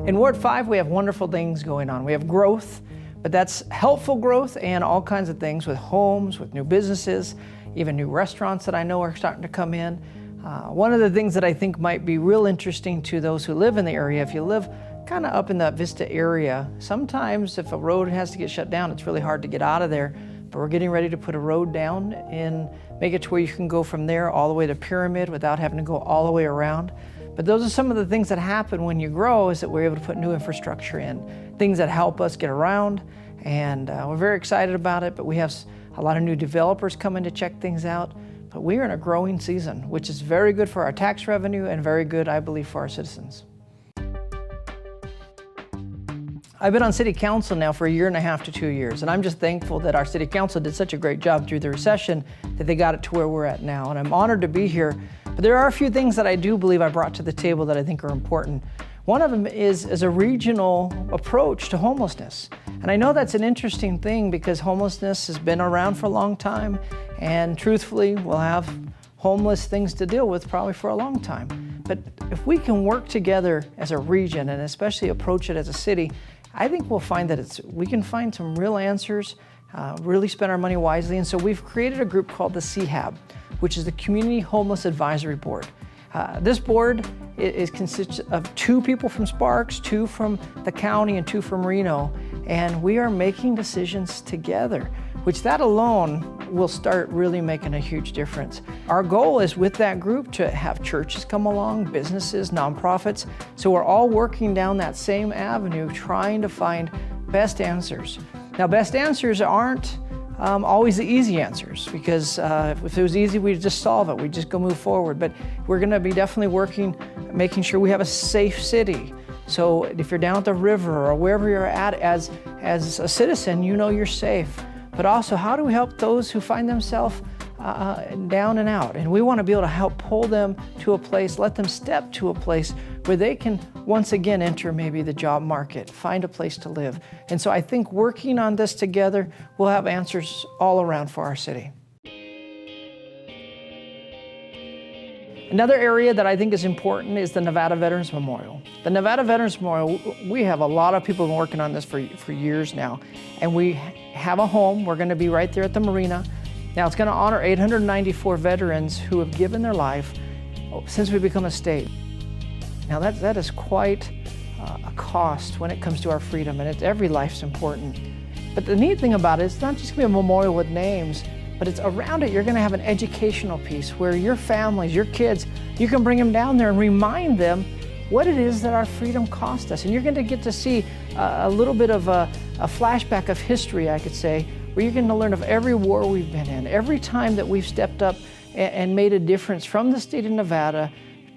In Ward 5, we have wonderful things going on. We have growth, but that's helpful growth and all kinds of things with homes, with new businesses, even new restaurants that I know are starting to come in. One of the things that I think might be real interesting to those who live in the area, if you live kind of up in that Vista area, sometimes if a road has to get shut down, it's really hard to get out of there. But we're getting ready to put a road down and make it to where you can go from there all the way to Pyramid without having to go all the way around. But those are some of the things that happen when you grow, is that we're able to put new infrastructure in, things that help us get around, and we're very excited about it. But we have a lot of new developers coming to check things out. But we are in a growing season, which is very good for our tax revenue and very good, I believe, for our citizens. I've been on City Council now for 1.5 to 2 years, and I'm just thankful that our City Council did such a great job through the recession that they got it to where we're at now, and I'm honored to be here. But there are a few things that I do believe I brought to the table that I think are important. One of them is a regional approach to homelessness. And I know that's an interesting thing because homelessness has been around for a long time, and truthfully, we'll have homeless things to deal with probably for a long time. But if we can work together as a region and especially approach it as a city, I think we'll find that we can find some real answers, really spend our money wisely. And so we've created a group called the CHAB, which is the Community Homeless Advisory Board. This board consists of 2 people from Sparks, 2 from the county, and 2 from Reno. And we are making decisions together, which that alone will start really making a huge difference. Our goal is with that group to have churches come along, businesses, nonprofits. So we're all working down that same avenue, trying to find best answers. Now, best answers aren't always the easy answers, because if it was easy, we'd just solve it. We'd just go move forward. But we're gonna be definitely working, making sure we have a safe city. So if you're down at the river or wherever you're at as a citizen, you know you're safe. But also, how do we help those who find themselves down and out? And we want to be able to help pull them to a place, let them step to a place where they can once again enter maybe the job market, find a place to live. And so I think working on this together, we'll have answers all around for our city. Another area that I think is important is the Nevada Veterans Memorial. The Nevada Veterans Memorial, we have a lot of people working on this for years now. And we have a home. We're going to be right there at the marina. Now, it's going to honor 894 veterans who have given their life since we become a state. Now, that is quite a cost when it comes to our freedom, and every life's important. But the neat thing about it, it's not just going to be a memorial with names, but it's around it, you're going to have an educational piece where your families, your kids, you can bring them down there and remind them what it is that our freedom cost us. And you're going to get to see a little bit of a flashback of history, I could say, where you're going to learn of every war we've been in, every time that we've stepped up and made a difference from the state of Nevada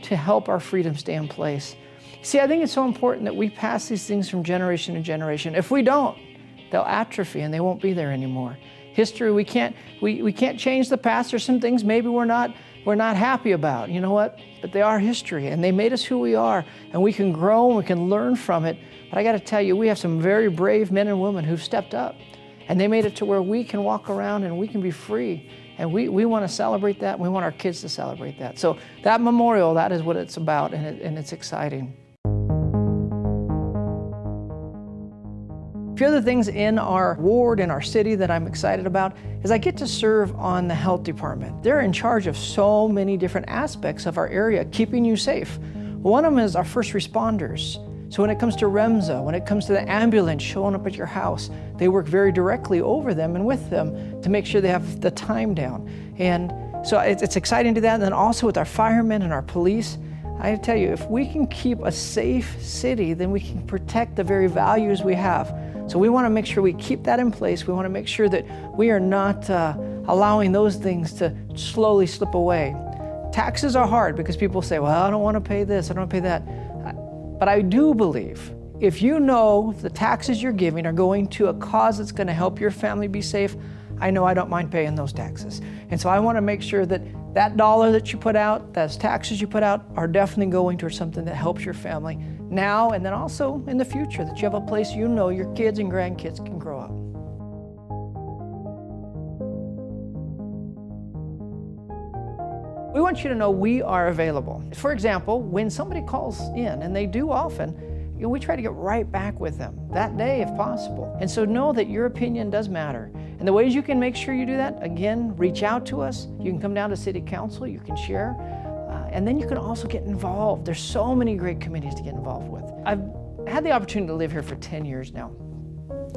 to help our freedom stay in place. See, I think it's so important that we pass these things from generation to generation. If we don't, they'll atrophy and they won't be there anymore. History, we can't change the past. There's some things maybe we're not happy about. You know what? But they are history, and they made us who we are, and we can grow and we can learn from it. But I got to tell you, we have some very brave men and women who've stepped up, and they made it to where we can walk around and we can be free. And we want to celebrate that, and we want our kids to celebrate that. So that memorial, that is what it's about, and it's exciting. A few other things in our ward, in our city, that I'm excited about is I get to serve on the health department. They're in charge of so many different aspects of our area, keeping you safe. One of them is our first responders. So when it comes to REMSA, when it comes to the ambulance showing up at your house, they work very directly over them and with them to make sure they have the time down. And so it's exciting to do that. And then also with our firemen and our police, I tell you, if we can keep a safe city, then we can protect the very values we have. So we want to make sure we keep that in place. We want to make sure that we are not allowing those things to slowly slip away. Taxes are hard because people say, well, I don't want to pay this, I don't want to pay that. But I do believe if you know the taxes you're giving are going to a cause that's going to help your family be safe, I know I don't mind paying those taxes. And so I want to make sure that that dollar that you put out, those taxes you put out, are definitely going towards something that helps your family now and then also in the future, that you have a place you know your kids and grandkids can grow up. We want you to know we are available. For example, when somebody calls in, and they do often, we try to get right back with them that day if possible. And so know that your opinion does matter. And the ways you can make sure you do that, again, reach out to us. You can come down to City Council, you can share, and then you can also get involved. There's so many great committees to get involved with. I've had the opportunity to live here for 10 years now,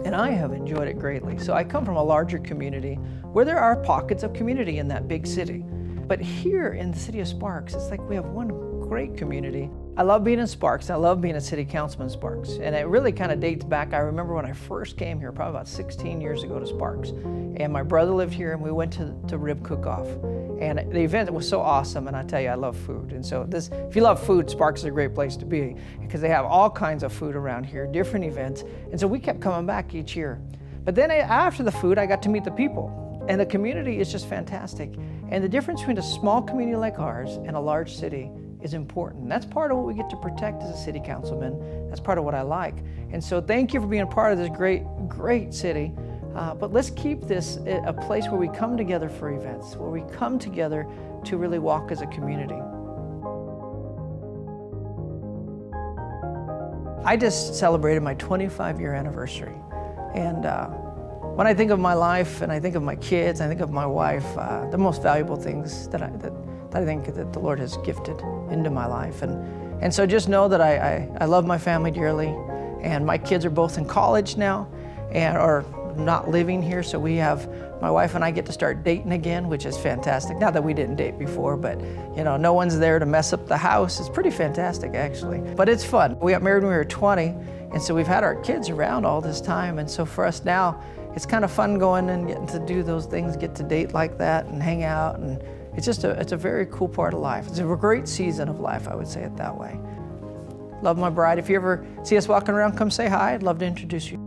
and I have enjoyed it greatly. So I come from a larger community where there are pockets of community in that big city. But here in the city of Sparks, it's like we have one great community. I love being in Sparks, and I love being a city councilman in Sparks. And it really kind of dates back. I remember when I first came here, probably about 16 years ago to Sparks. And my brother lived here, and we went to Rib Cook-Off. And the event was so awesome, and I tell you, I love food. And so if you love food, Sparks is a great place to be because they have all kinds of food around here, different events. And so we kept coming back each year. But then after the food, I got to meet the people. And the community is just fantastic. And the difference between a small community like ours and a large city is important. That's part of what we get to protect as a city councilman. That's part of what I like. And so thank you for being a part of this great, great city. But let's keep this a place where we come together for events, where we come together to really walk as a community. I just celebrated my 25-year anniversary. And when I think of my life and I think of my kids, I think of my wife, the most valuable things that I think that the Lord has gifted into my life. And so just know that I love my family dearly, and my kids are both in college now and are not living here, so my wife and I get to start dating again, which is fantastic. Not that we didn't date before, but no one's there to mess up the house. It's pretty fantastic actually, but it's fun. We got married when we were 20, and so we've had our kids around all this time, and so for us now, it's kind of fun going and getting to do those things, get to date like that and hang out, and it's a very cool part of life. It's a great season of life, I would say it that way. Love my bride. If you ever see us walking around, come say hi. I'd love to introduce you.